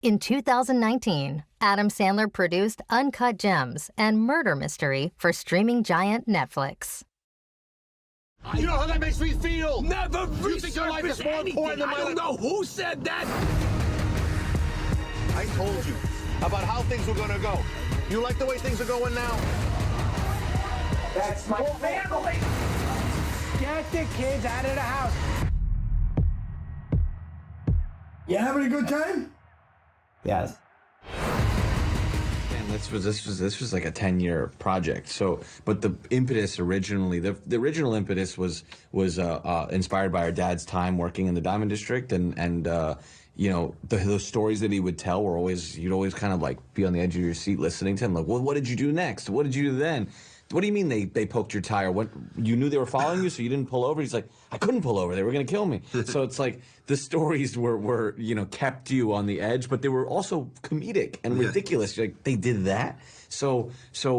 In 2019, Adam Sandler produced Uncut Gems and Murder Mystery for streaming giant Netflix. You know how that makes me feel? Never You think your life is more anything. important than my I don't life? know who said that. I told you about how things were gonna go. You like the way things are going now? That's my family. Get the kids out of the house. You having a good time? Yes. And this was like a 10-year project. So, but the impetus originally, the original impetus was inspired by our dad's time working in the Diamond District, and you know, those stories that he would tell were always, you'd always kind of like be on the edge of your seat listening to him, like, well, what did you do next? What did you do then? What do you mean they poked your tire? What, you knew they were following you, so you didn't pull over? He's like, I couldn't pull over. They were going to kill me. So it's like the stories were, you know, kept you on the edge, but they were also comedic and ridiculous. You're like, they did that? So,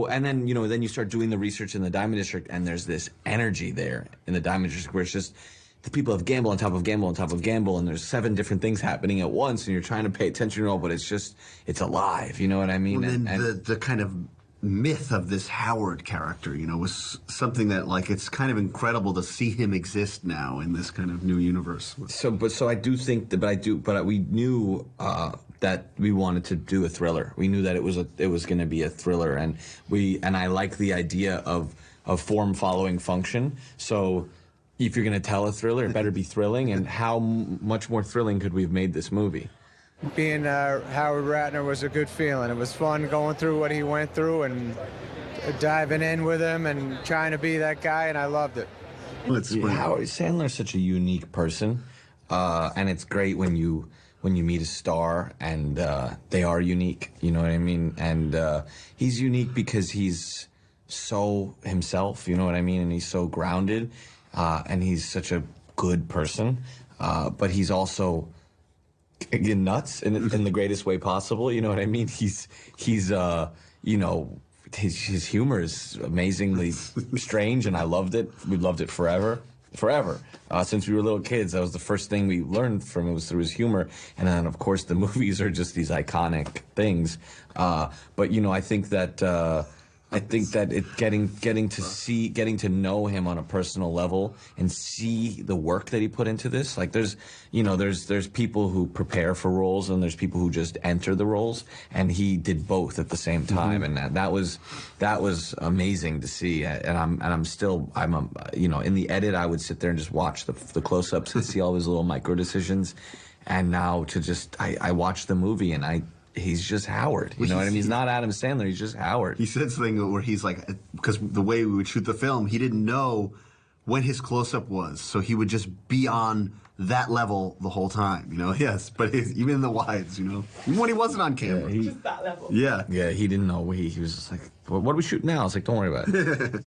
and then, you know, then you start doing the research in the Diamond District, and there's this energy there in the Diamond District where it's just, the people have gamble on top of gamble on top of gamble, and there's 7 different things happening at once, and you're trying to pay attention to all, but it's just, it's alive. You know what I mean? Well, then and the kind of myth of this Howard character, you know, was something that, like, it's kind of incredible to see him exist now in this kind of new universe. So I do think that, but we knew that we wanted to do a thriller. We knew that it was going to be a thriller, and I like the idea of form following function. So if you're going to tell a thriller, it better be thrilling. And how much more thrilling could we have made this movie? Being Howard Ratner was a good feeling. It was fun going through what he went through and diving in with him and trying to be that guy, and I loved it. Howard Sandler's such a unique person, and it's great when you meet a star and they are unique. You know what I mean? And he's unique because he's so himself. You know what I mean? And he's so grounded, and he's such a good person, but he's also nuts in the greatest way possible. You know what I mean? He's you know, his humor is amazingly strange, and I loved it. We loved it forever. Since we were little kids, that was the first thing we learned from him, was through his humor. And then, of course, the movies are just these iconic things. But you know, I think that getting to know him on a personal level and see the work that he put into this. Like, there's people who prepare for roles, and there's people who just enter the roles, and he did both at the same time. And that was amazing to see. And I'm you know, in the edit, I would sit there and just watch the close-ups and see all his little micro decisions. And now I watch the movie, and he's just Howard. You know what I mean? He's not Adam Sandler. He's just Howard. He said something where he's like, because the way we would shoot the film, he didn't know when his close-up was, so he would just be on that level the whole time, you know? Yes, but even in the wides, you know? Even when he wasn't on camera. Just that level. Yeah. Yeah, he didn't know. He was just like, what do we shoot now? I was like, don't worry about it.